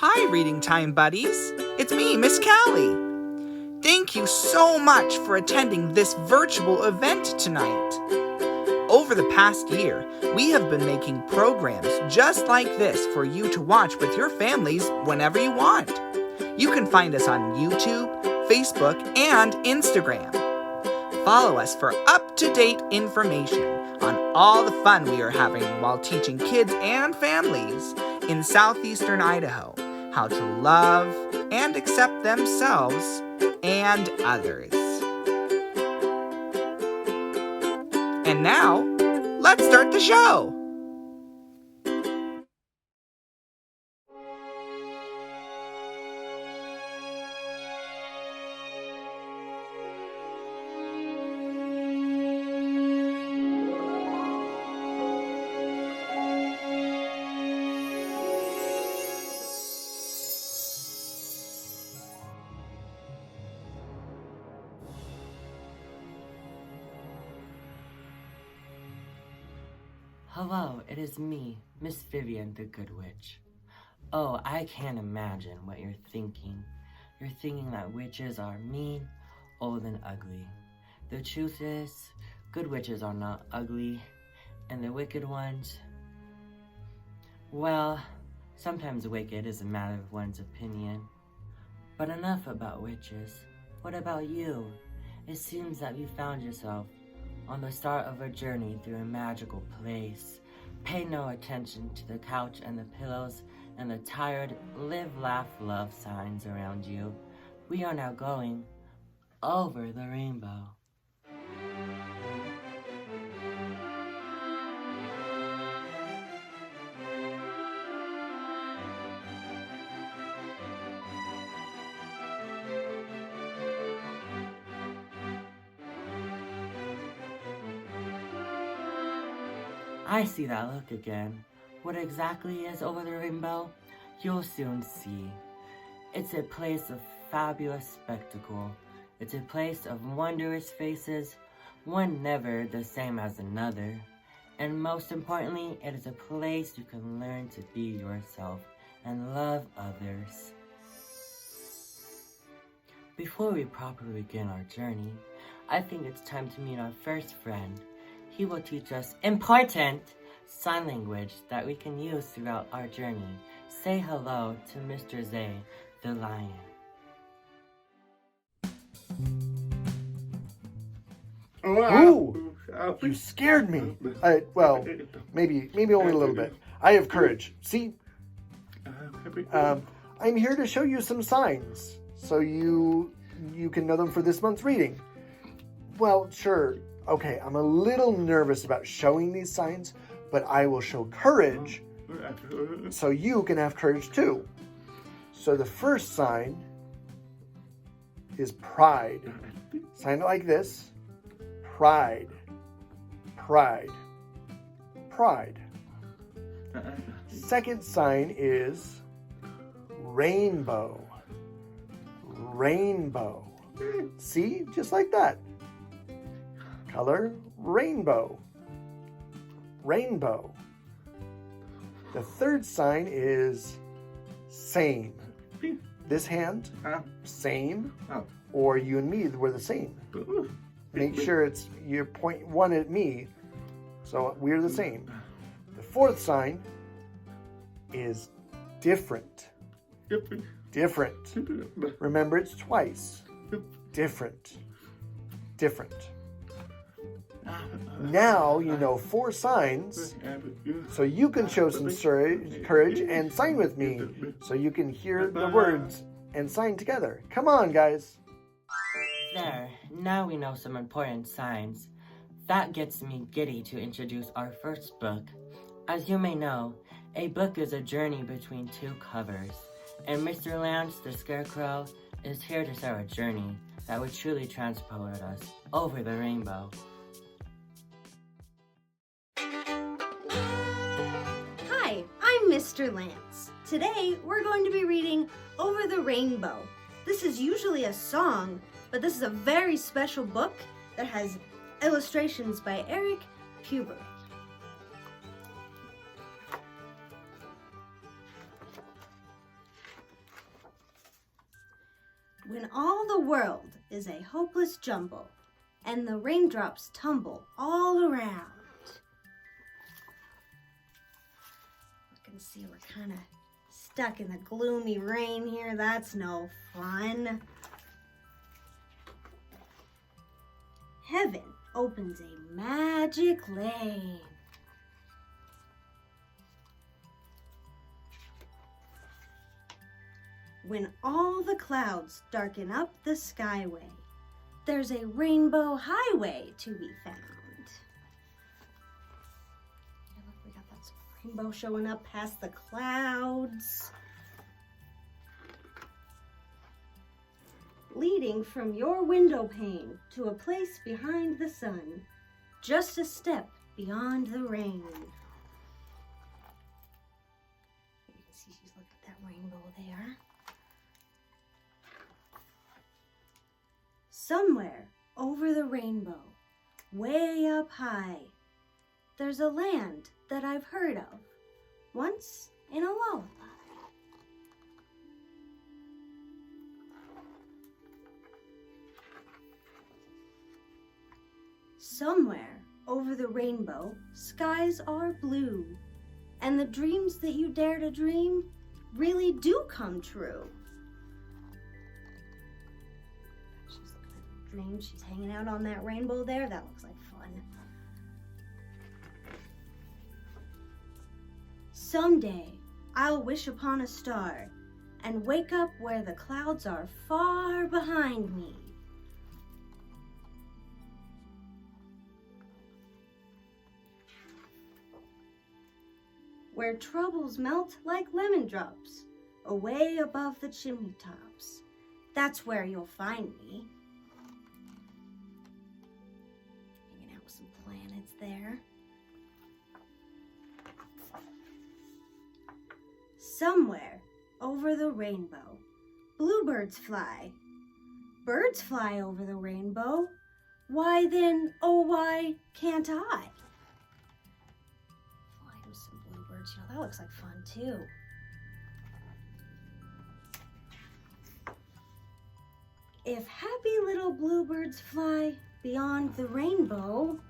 Hi, Reading Time buddies. It's me, Miss Callie. Thank you so much for attending this virtual event tonight. Over the past year, we have been making programs just like this for you to watch with your families whenever you want. You can find us on YouTube, Facebook, and Instagram. Follow us for up-to-date information on all the fun we are having while teaching kids and families in southeastern Idaho how to love and accept themselves and others. And now, let's start the show! Hello, it is me, Miss Vivian the Good Witch. Oh, I can't imagine what you're thinking. You're thinking that witches are mean, old, and ugly. The truth is, good witches are not ugly, and the wicked ones, well, sometimes wicked is a matter of one's opinion. But enough about witches. What about you? It seems that you found yourself on the start of a journey through a magical place. Pay no attention to the couch and the pillows and the tired live, laugh, love signs around you. We are now going over the rainbow. I see that look again. What exactly is over the rainbow? You'll soon see. It's a place of fabulous spectacle. It's a place of wondrous faces, one never the same as another. And most importantly, it is a place you can learn to be yourself and love others. Before we properly begin our journey, I think it's time to meet our first friend. He will teach us important sign language that we can use throughout our journey. Say hello to Mr. Zay, the lion. Ooh, you scared me. Well, maybe only a little bit. I have courage. See, I'm here to show you some signs, so you can know them for this month's reading. Well, sure. Okay, I'm a little nervous about showing these signs, but I will show courage so you can have courage too. So the first sign is pride. Sign it like this. Pride. Pride. Pride. Second sign is rainbow. Rainbow. See? Just like that. Color, rainbow. Rainbow. The third sign is same. This hand, same, or you and me, we're the same. Make sure it's, you point one at me, so we're the same. The fourth sign is different. Different. Remember, it's twice. Different. Different. Now you know 4 signs, so you can show some courage and sign with me, so you can hear the words and sign together. Come on, guys. There, now we know some important signs. That gets me giddy to introduce our first book. As you may know, a book is a journey between 2 covers, and Mr. Lance the Scarecrow is here to start a journey that would truly transport us over the rainbow. Hi, I'm Mr. Lance. Today, we're going to be reading Over the Rainbow. This is usually a song, but this is a very special book that has illustrations by 𝐥𝐸𝐿. When all the world is a hopeless jumble, and the raindrops tumble all around. You can see we're kind of stuck in the gloomy rain here. That's no fun. Heaven opens a magic lane. When all the clouds darken up the skyway, there's a rainbow highway to be found. Yeah, look, we got that rainbow showing up past the clouds. Leading from your window pane to a place behind the sun, just a step beyond the rain. You can see she's looking at that rainbow there. Somewhere over the rainbow, way up high, there's a land that I've heard of, once in a lullaby. Somewhere over the rainbow, skies are blue, and the dreams that you dare to dream really do come true. She's looking at her dreams. She's hanging out on that rainbow there. That looks like fun. Someday, I'll wish upon a star and wake up where the clouds are far behind me. Where troubles melt like lemon drops, away above the chimney tops. That's where you'll find me. Hanging out with some planets there. Somewhere over the rainbow, bluebirds fly. Birds fly over the rainbow. Why then, oh why can't I? You know, that looks like fun too. If happy little bluebirds fly beyond the rainbow,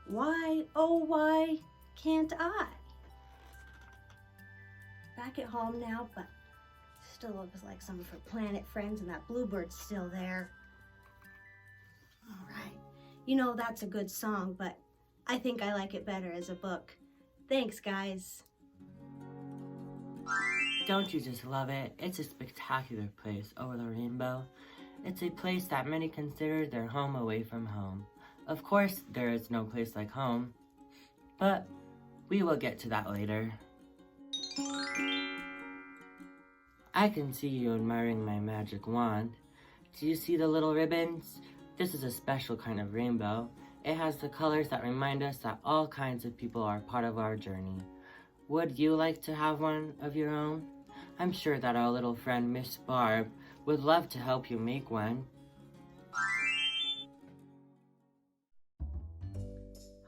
why, oh why can't I? Back at home now, but still looks like some of her planet friends, and that bluebird's still there. All right. You know, that's a good song, but I think I like it better as a book. Thanks, guys. Don't you just love it? It's a spectacular place over the rainbow. It's a place that many consider their home away from home. Of course, there is no place like home, but we will get to that later. I can see you admiring my magic wand. Do you see the little ribbons? This is a special kind of rainbow. It has the colors that remind us that all kinds of people are part of our journey. Would you like to have one of your own? I'm sure that our little friend Miss Barb would love to help you make one.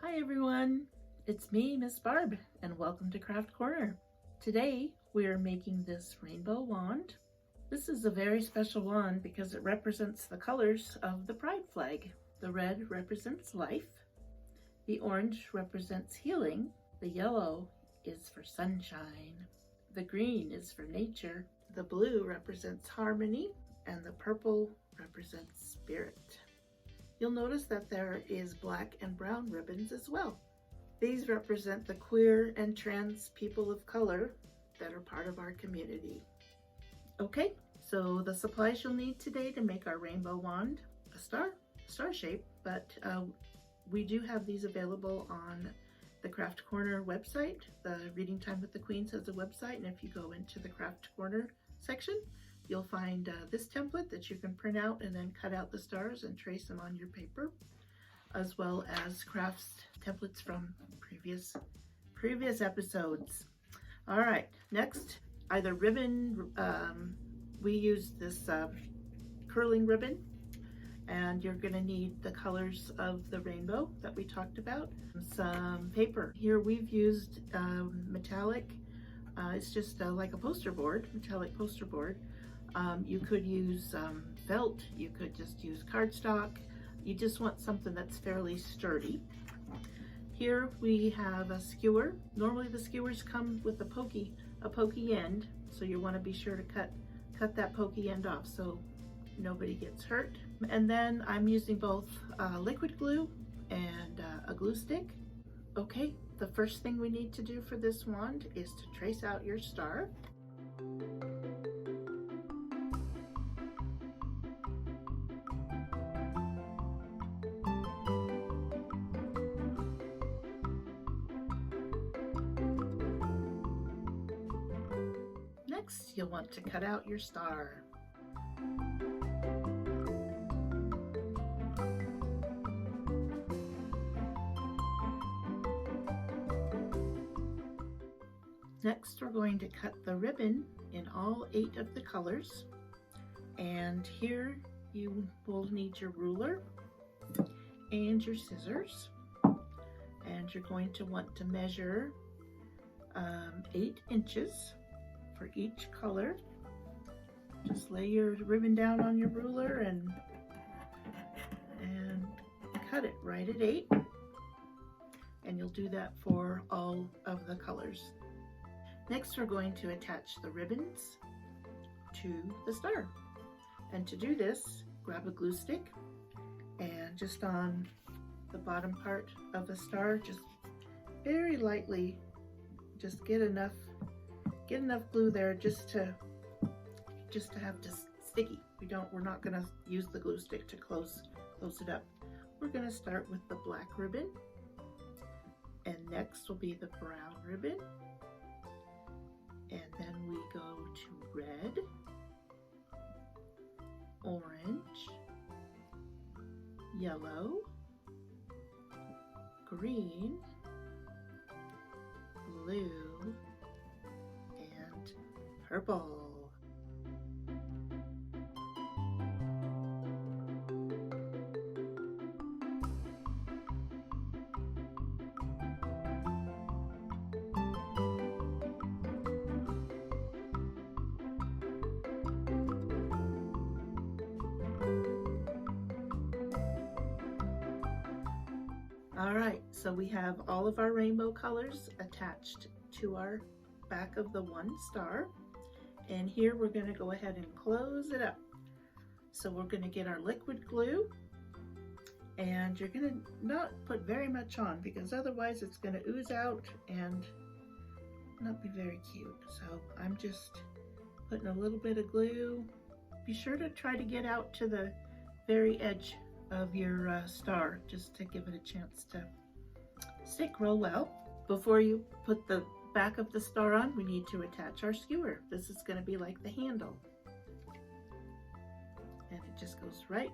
Hi everyone, it's me, Miss Barb, and welcome to Craft Corner. Today we are making this rainbow wand. This is a very special wand because it represents the colors of the pride flag. The red represents life, the orange represents healing, the yellow is for sunshine, the green is for nature, the blue represents harmony, and the purple represents spirit. You'll notice that there is black and brown ribbons as well. These represent the queer and trans people of color that are part of our community. Okay, so the supplies you'll need today to make our rainbow wand, a star shape, but we do have these available on the Craft Corner website. The Reading Time with the Queens has a website, and if you go into the Craft Corner section, you'll find this template that you can print out and then cut out the stars and trace them on your paper, as well as crafts templates from previous episodes. All right, next, either ribbon, we use this curling ribbon, And you're going to need the colors of the rainbow that we talked about. Some paper. Here we've used metallic. It's just like a poster board, metallic poster board. You could use felt. You could just use cardstock. You just want something that's fairly sturdy. Here we have a skewer. Normally the skewers come with a pokey end, so you want to be sure to cut that pokey end off so nobody gets hurt. And then I'm using both liquid glue and a glue stick. Okay, the first thing we need to do for this wand is to trace out your star. Next, you'll want to cut out your star. Next, we're going to cut the ribbon in all 8 of the colors. And here you will need your ruler and your scissors. And you're going to want to measure 8 inches for each color. Just lay your ribbon down on your ruler and cut it right at 8. And you'll do that for all of the colors. Next, we're going to attach the ribbons to the star. And to do this, grab a glue stick and just on the bottom part of the star, just very lightly, just get enough glue there just to have just sticky. We're not going to use the glue stick to close it up. We're going to start with the black ribbon, and next will be the brown ribbon. And then we go to red, orange, yellow, green, blue, and purple. Alright, so we have all of our rainbow colors attached to our back of the one star. And here we're going to go ahead and close it up. So we're going to get our liquid glue. And you're going to not put very much on because otherwise it's going to ooze out and not be very cute. So I'm just putting a little bit of glue. Be sure to try to get out to the very edge of your star just to give it a chance to stick real well. Before you put the back of the star on, we need to attach our skewer. This is going to be like the handle. And it just goes right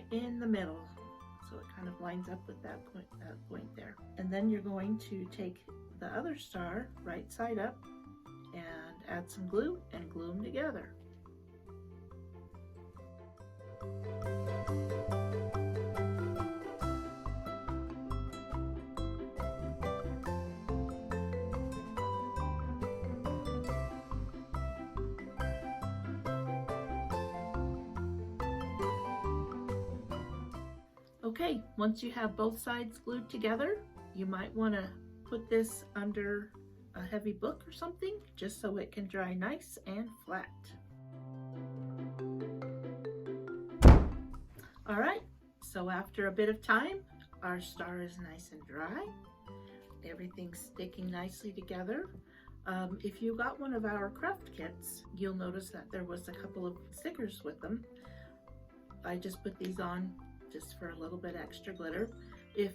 in the middle. So it kind of lines up with that point there. And then you're going to take the other star right side up and add some glue and glue them together. Okay, once you have both sides glued together, you might want to put this under a heavy book or something, just so it can dry nice and flat. All right, so after a bit of time, our star is nice and dry. Everything's sticking nicely together. If you got one of our craft kits, you'll notice that there was a couple of stickers with them. I just put these on just for a little bit extra glitter. If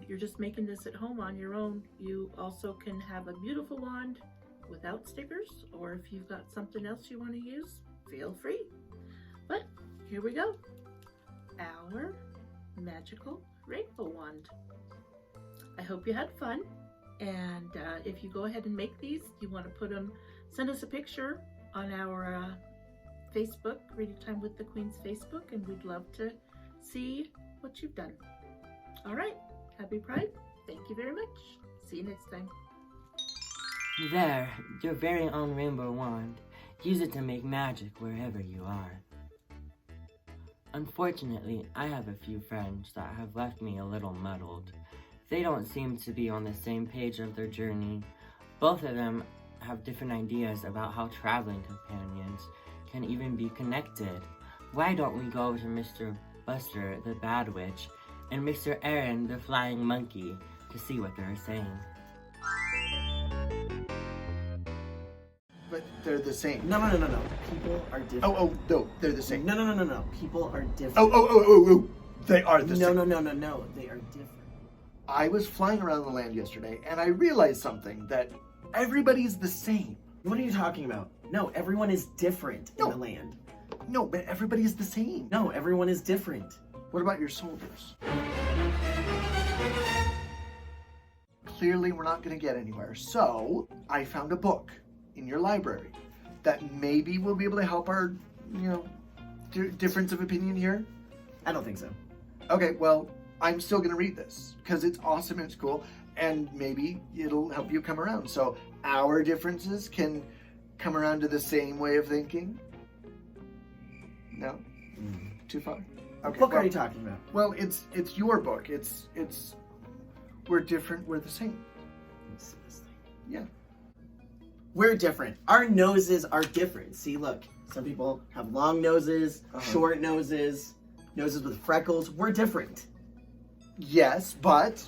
you're just making this at home on your own, you also can have a beautiful wand without stickers, or if you've got something else you want to use, feel free. But here we go, our magical rainbow wand. I hope you had fun, and if you go ahead and make these, you want to put them, send us a picture on our Facebook, Reading Time with the Queen's Facebook, and we'd love to see what you've done. All right, happy Pride. Thank you very much. See you next time. There, your very own rainbow wand. Use it to make magic wherever you are. Unfortunately, I have a few friends that have left me a little muddled. They don't seem to be on the same page of their journey. Both of them have different ideas about how traveling companions can even be connected. Why don't we go over to Mr. Buster, the Bad Witch, and Mr. Aaron, the Flying Monkey, to see what they're saying. But they're the same. No. People are different. Oh, no, they're the same. No. People are different. Oh. They are the same. No. They are different. I was flying around the land yesterday, and I realized something, that everybody's the same. What are you talking about? No, everyone is different in No. the land. No, but everybody's the same. No, everyone is different. What about your soldiers? Clearly, we're not going to get anywhere. So, I found a book in your library that maybe will be able to help our, difference of opinion here. I don't think so. Okay, well, I'm still going to read this because it's awesome and it's cool, and maybe it'll help you come around. So, our differences can come around to the same way of thinking. No? Too far? Okay. What book are you talking about? Well, it's your book. It's we're different, we're the same. Let me see this thing. Yeah. We're different. Our noses are different. See, look. Some people have long noses, short noses, noses with freckles. We're different. Yes, but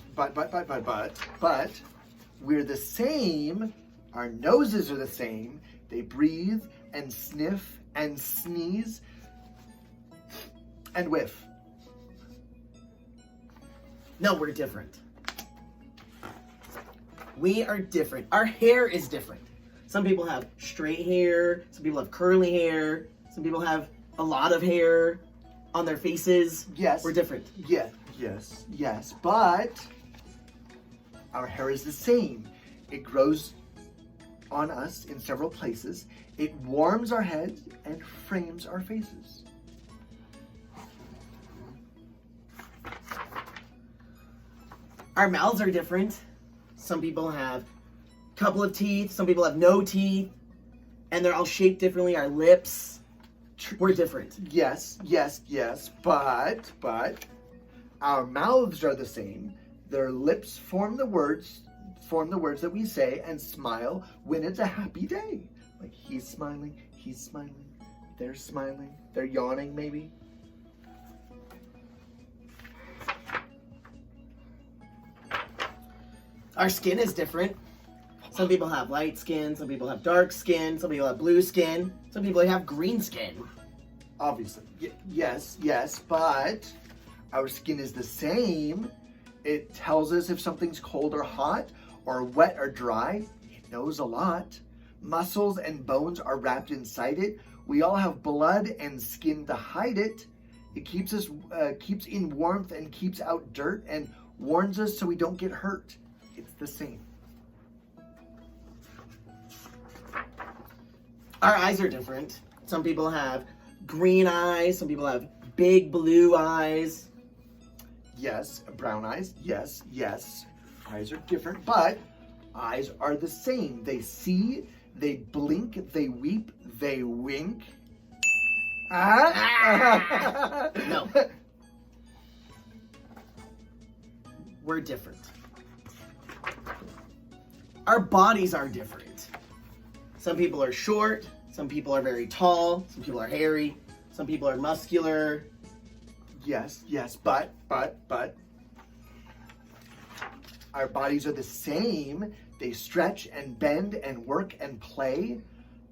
we're the same. Our noses are the same. They breathe and sniff and sneeze and whiff. No, we're different. We are different. Our hair is different. Some people have straight hair. Some people have curly hair. Some people have a lot of hair on their faces. Yes. We're different. Yes. But our hair is the same. It grows on us in several places. It warms our heads and frames our faces. Our mouths are different. Some people have a couple of teeth. Some people have no teeth. And they're all shaped differently. Our lips. We're different. Yes. But our mouths are the same. Their lips form the words that we say and smile when it's a happy day. Like he's smiling, they're yawning maybe. Our skin is different. Some people have light skin, some people have dark skin, some people have blue skin, some people have green skin. Obviously. Yes, but our skin is the same. It tells us if something's cold or hot, or wet or dry. It knows a lot. Muscles and bones are wrapped inside it. We all have blood and skin to hide it. It keeps in warmth and keeps out dirt and warns us so we don't get hurt. It's the same. Our eyes are different. Some people have green eyes, some people have big blue eyes. Yes, brown eyes. Yes. Eyes are different, but eyes are the same. They see, they blink, they weep, they wink. No. We're different. Our bodies are different. Some people are short, some people are very tall, some people are hairy, some people are muscular. Yes, but our bodies are the same. They stretch and bend and work and play.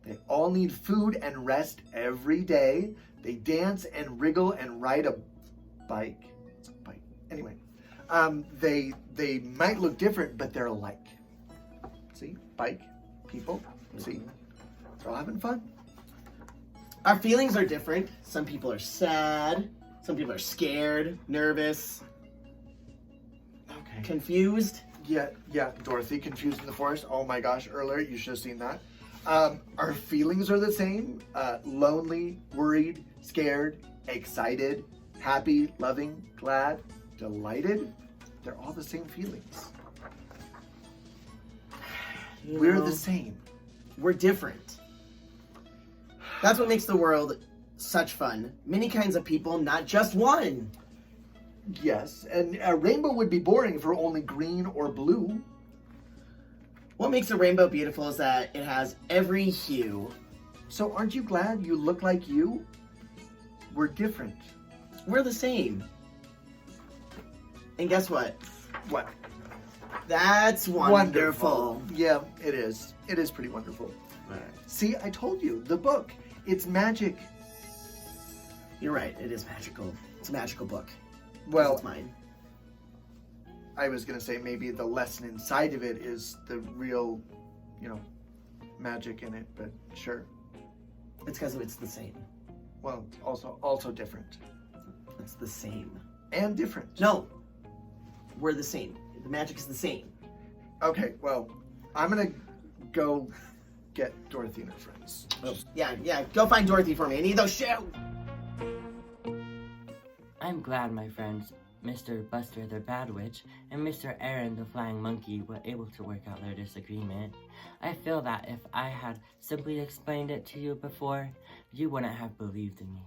They all need food and rest every day. They dance and wriggle and ride a bike. It's a bike. Anyway, they might look different, but they're alike. See, bike, people. See, they're all having fun. Our feelings are different. Some people are sad. Some people are scared, nervous, Okay. confused. Yeah. Dorothy, confused in the forest. Oh my gosh, earlier you should have seen that. Our feelings are the same. Lonely, worried, scared, excited, happy, loving, glad, delighted. They're all the same feelings. We're the same. We're different. That's what makes the world such fun. Many kinds of people, not just one. Yes, and a rainbow would be boring if it were only green or blue. What makes a rainbow beautiful is that it has every hue. So aren't you glad you look like you? We're different. We're the same. And guess what? What? That's wonderful. Yeah, it is. It is pretty wonderful. All right. See, I told you, the book. It's magic. You're right, it is magical. It's a magical book. Well, it's mine. I was going to say maybe the lesson inside of it is the real, magic in it, but sure. It's because it's the same. Well, it's also different. It's the same. And different. No, we're the same. The magic is the same. Okay, well, I'm going to go get Dorothy and her friends. Oh, yeah, go find Dorothy for me. I need those shoes. I'm glad my friends, Mr. Buster the Bad Witch and Mr. Aaron the Flying Monkey, were able to work out their disagreement. I feel that if I had simply explained it to you before, you wouldn't have believed in me.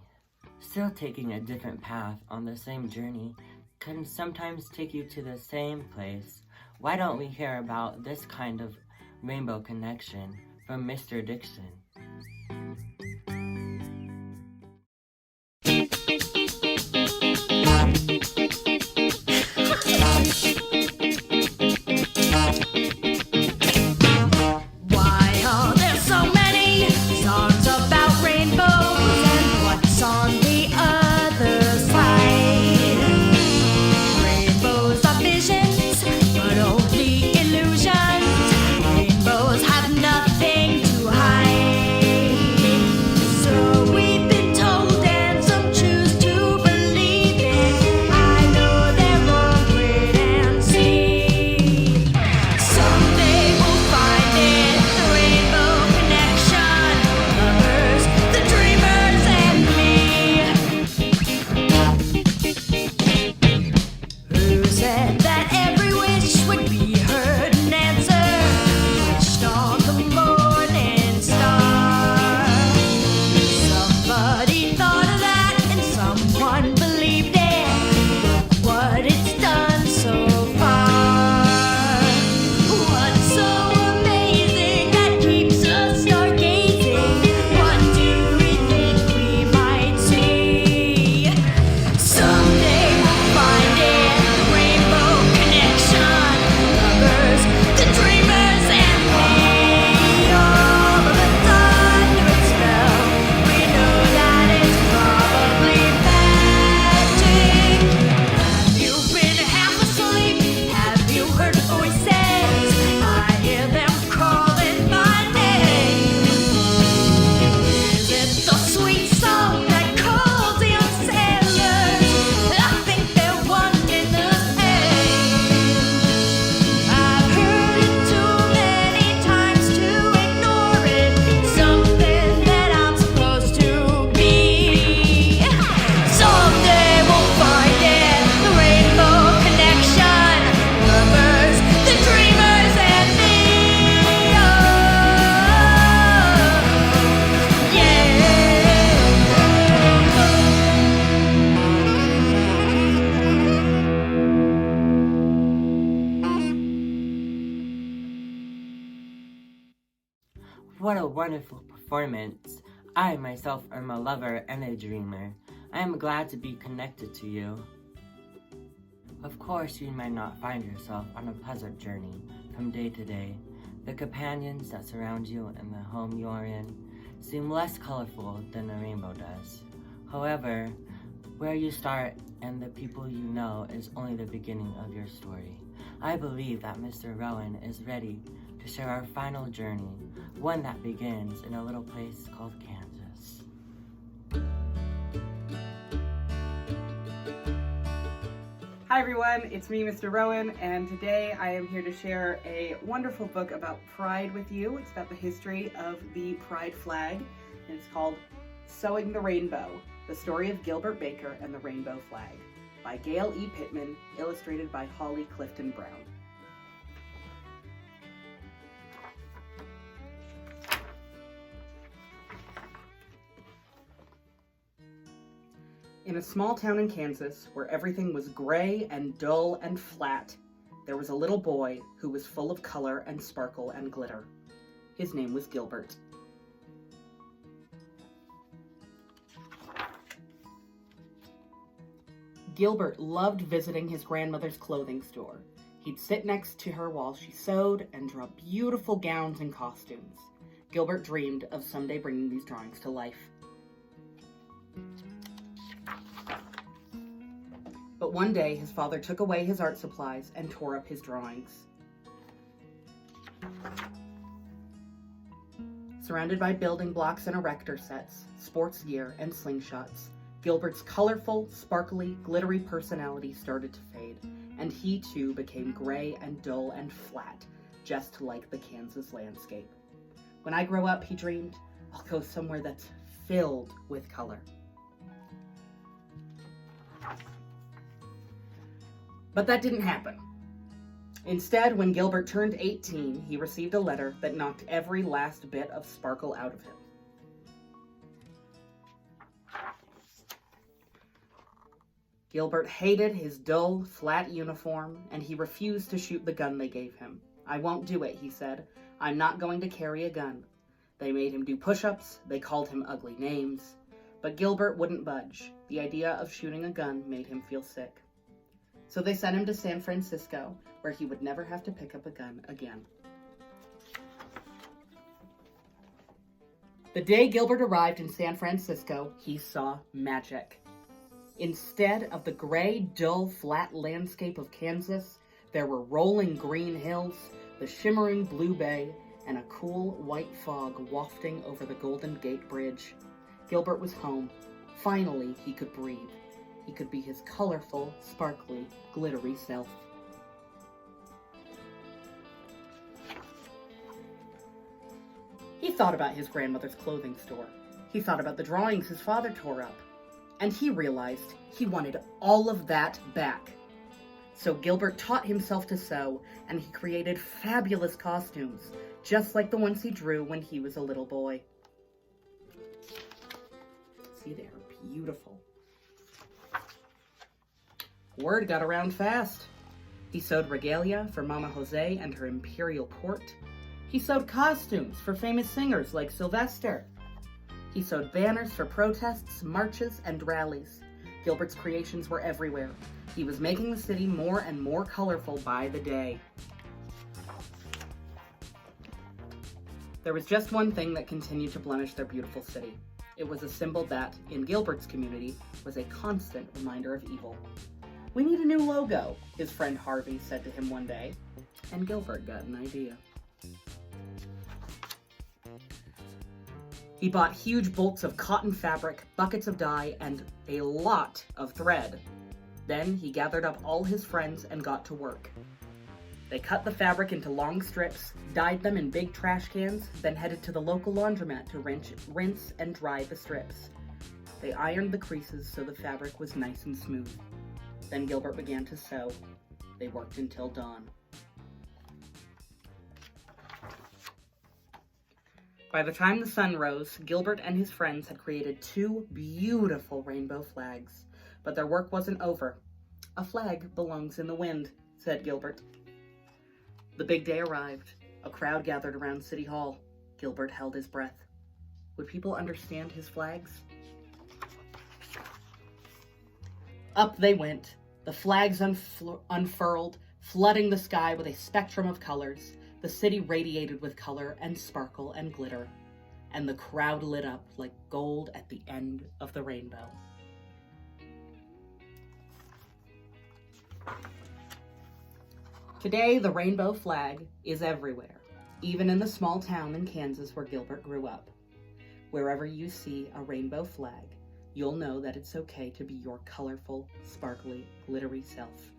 Still, taking a different path on the same journey can sometimes take you to the same place. Why don't we hear about this kind of rainbow connection from Mr. Dixon? Why are there so many songs about rainbows, and what's on the other side? Rainbows are visions, but only illusions. Rainbows have nothing to hide. So we've been told, and some choose to believe it. I know they're wrong, wait and see. Someday we'll find it, the rainbow connection. Lovers, the dreamers, and me. Who said that every wish would be heard and answered? Wished on the morning star. Somebody thought of that and someone believed it. Look what it's done so far. What's so amazing that keeps us stargazing? What do we think we might see? Someday we'll find it, the rainbow connection. Lovers, the dreamers, and me. All of a sudden it's spell. We know that it's probably magic. Have you been half asleep? Have you heard voices? I hear them calling my name. Is it the sweet song that calls the young sailors? I think they're one in the same. I've heard it too many times to ignore it. Something that I'm supposed to be. Someday we'll find it, the rainbow connection. Lovers, the dreamers, and me. Oh, What a wonderful performance. I myself am a lover and a dreamer. I am glad to be connected to you. Of course, you might not find yourself on a pleasant journey from day to day. The companions that surround you and the home you are in seem less colorful than a rainbow does. However, where you start and the people you know is only the beginning of your story. I believe that Mr. Rowan is ready to share our final journey, one that begins in a little place called Kansas. Hi everyone, it's me, Mr. Rowan, and today I am here to share a wonderful book about pride with you. It's about the history of the pride flag, and it's called Sewing the Rainbow, the story of Gilbert Baker and the Rainbow Flag, by Gayle E. Pitman, illustrated by Holly Clifton-Brown. In a small town in Kansas, where everything was gray and dull and flat, there was a little boy who was full of color and sparkle and glitter. His name was Gilbert. Gilbert loved visiting his grandmother's clothing store. He'd sit next to her while she sewed and draw beautiful gowns and costumes. Gilbert dreamed of someday bringing these drawings to life. But one day, his father took away his art supplies and tore up his drawings. Surrounded by building blocks and erector sets, sports gear, and slingshots, Gilbert's colorful, sparkly, glittery personality started to fade, and he too became gray and dull and flat, just like the Kansas landscape. When I grow up, he dreamed, I'll go somewhere that's filled with color. But that didn't happen. Instead, when Gilbert turned 18, he received a letter that knocked every last bit of sparkle out of him. Gilbert hated his dull, flat uniform, and he refused to shoot the gun they gave him. I won't do it, he said. I'm not going to carry a gun. They made him do push-ups, they called him ugly names. But Gilbert wouldn't budge. The idea of shooting a gun made him feel sick. So they sent him to San Francisco, where he would never have to pick up a gun again. The day Gilbert arrived in San Francisco, he saw magic. Instead of the gray, dull, flat landscape of Kansas, there were rolling green hills, the shimmering blue bay, and a cool white fog wafting over the Golden Gate Bridge. Gilbert was home. Finally, he could breathe. He could be his colorful, sparkly, glittery self. He thought about his grandmother's clothing store. He thought about the drawings his father tore up. And he realized he wanted all of that back. So Gilbert taught himself to sew, and he created fabulous costumes, just like the ones he drew when he was a little boy. See, they are beautiful. Word got around fast. He sewed regalia for Mama Jose and her imperial court. He sewed costumes for famous singers like Sylvester. He sewed banners for protests, marches, and rallies. Gilbert's creations were everywhere. He was making the city more and more colorful by the day. There was just one thing that continued to blemish their beautiful city. It was a symbol that, in Gilbert's community, was a constant reminder of evil. "We need a new logo," his friend Harvey said to him one day, and Gilbert got an idea. He bought huge bolts of cotton fabric, buckets of dye, and a lot of thread. Then he gathered up all his friends and got to work. They cut the fabric into long strips, dyed them in big trash cans, then headed to the local laundromat to rinse and dry the strips. They ironed the creases so the fabric was nice and smooth. Then Gilbert began to sew. They worked until dawn. By the time the sun rose, Gilbert and his friends had created 2 beautiful rainbow flags. But their work wasn't over. "A flag belongs in the wind," said Gilbert. The big day arrived. A crowd gathered around City Hall. Gilbert held his breath. Would people understand his flags? Up they went. The flags unfurled, flooding the sky with a spectrum of colors. The city radiated with color and sparkle and glitter, and the crowd lit up like gold at the end of the rainbow. Today, the rainbow flag is everywhere, even in the small town in Kansas where Gilbert grew up. Wherever you see a rainbow flag, you'll know that it's okay to be your colorful, sparkly, glittery self.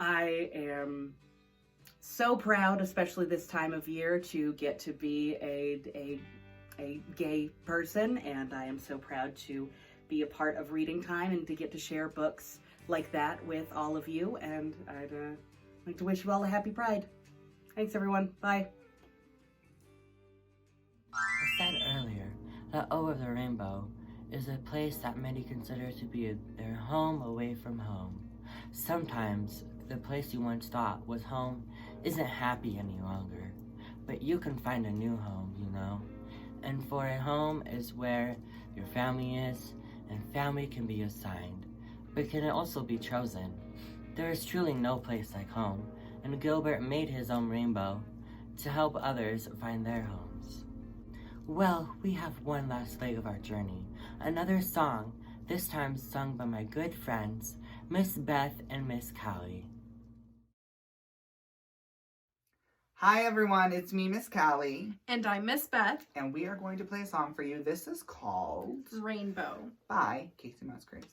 I am so proud, especially this time of year, to get to be a gay person, and I am so proud to be a part of Reading Time and to get to share books like that with all of you, and I'd like to wish you all a happy Pride. Thanks, everyone. Bye. I said earlier that Over the Rainbow is a place that many consider to be their home away from home. Sometimes the place you once thought was home isn't happy any longer, but you can find a new home, you know. And for a home is where your family is, and family can be assigned, but can also be chosen. There is truly no place like home, and Gilbert made his own rainbow to help others find their homes. Well, we have one last leg of our journey, another song, this time sung by my good friends, Miss Beth and Miss Callie. Hi everyone, it's me, Miss Callie, And I'm Miss Beth. and we are going to play a song for you. This is called Rainbow. by 𝐿𝐸𝐠𝐬𝐿.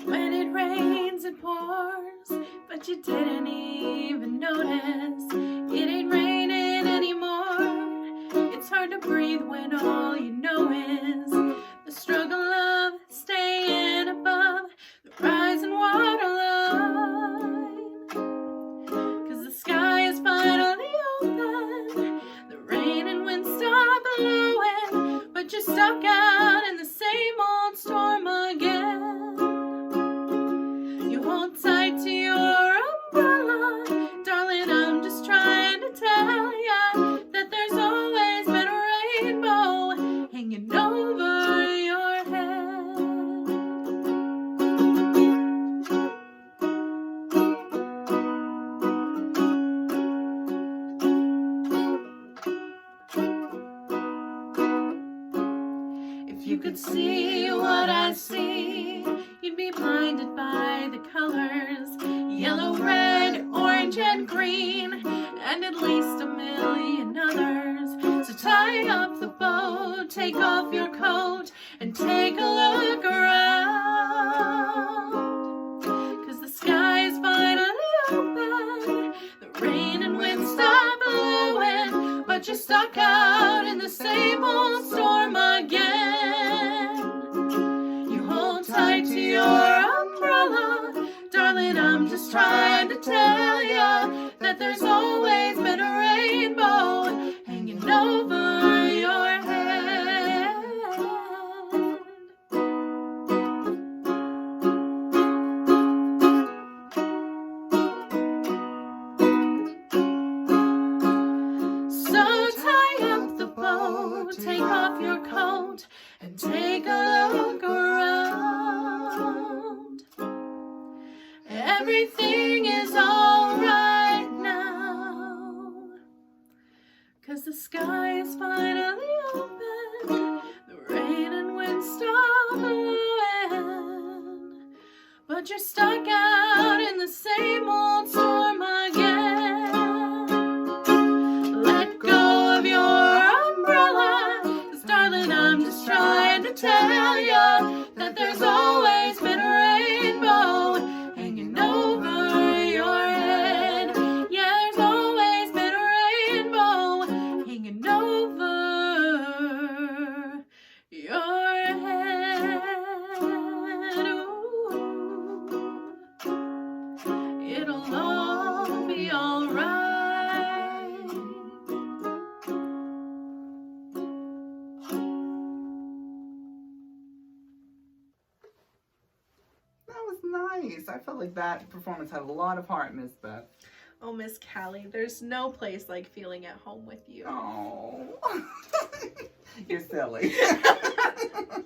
When it rains, it pours, but you didn't even notice. It ain't raining anymore. It's hard to breathe when all you know is the struggle of staying above the rising water line. 'Cause the sky is finally open, the rain and wind stop blowing, but you're stuck out in the same old storm again. You hold tight to your umbrella, darling, I'm just trying to tell ya that there's always been a rainbow hanging over your head. If you could see what I see, you'd be blinded by the colors, yellow, red, orange, and green, and at least a million others. So tie up the boat, take off your coat, and take a look around. 'Cause the sky is finally open, the rain and wind stop blowing, but you're stuck out in the same old storm again. You hold tight to your umbrella, darling, I'm just trying to tell ya that there's always been a rainbow hanging over your head. So tie up the boat, take off your coat, and take a look around. Everything is alright now, 'cause the sky is finally open, the rain and wind stop blowing, but you're stuck out in the same old storm again. Let go of your umbrella, 'cause darling, I'm just trying to tell ya that there's always been a rainbow hanging over your head. Yeah, there's always been a rainbow hanging over your head. Ooh. It'll all be alright. That was nice. I felt like that performance had a lot of heart, Miss Beth. Oh, Miss Callie, there's no place like feeling at home with you. Oh, you're silly.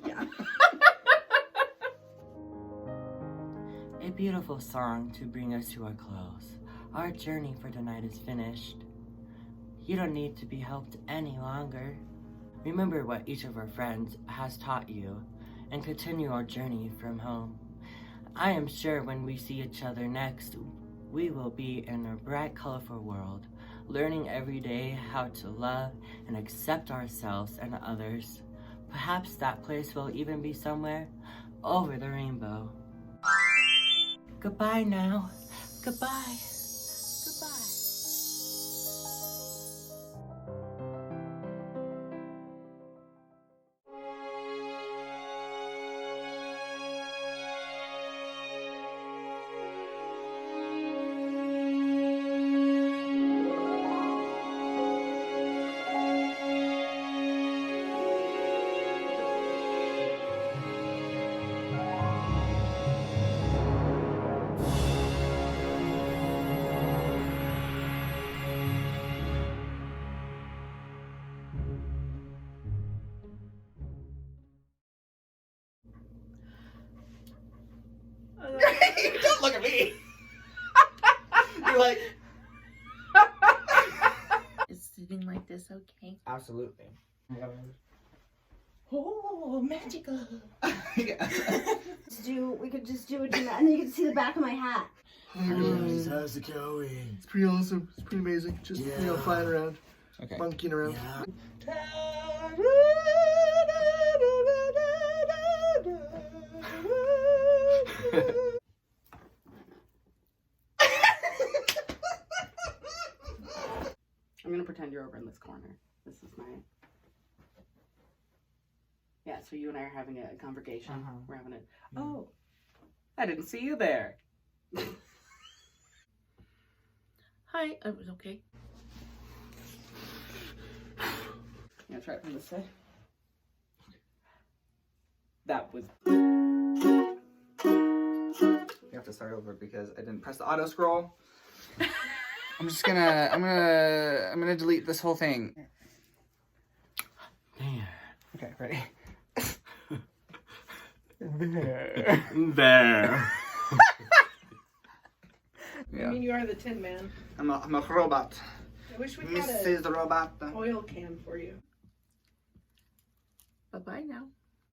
Yeah. A beautiful song to bring us to a close. Our journey for tonight is finished. You don't need to be helped any longer. Remember what each of our friends has taught you and continue our journey from home. I am sure when we see each other next, we will be in a bright, colorful world, learning every day how to love and accept ourselves and others. Perhaps that place will even be somewhere over the rainbow. Goodbye now. Goodbye. Goodbye. Don't look at me. You're like, Is sitting like this okay? Absolutely. oh, magical. We could just do it, and then you can see the back of my hat. How's it going? It's pretty awesome. It's pretty amazing. Just, flying around, Okay. monkeying around. I'm gonna pretend you're over in this corner. This is my. Yeah, so you and I are having a conversation. We're having it. Oh, I didn't see you there. Hi, it was okay. Yeah, try it from this side. That was. You have to start over because I didn't press the auto scroll. I'm gonna delete this whole thing. There. Okay, ready? There. Yeah. I mean, you are the Tin Man. I'm a robot. I wish we had Mrs. Robot. an oil can for you. Bye-bye now.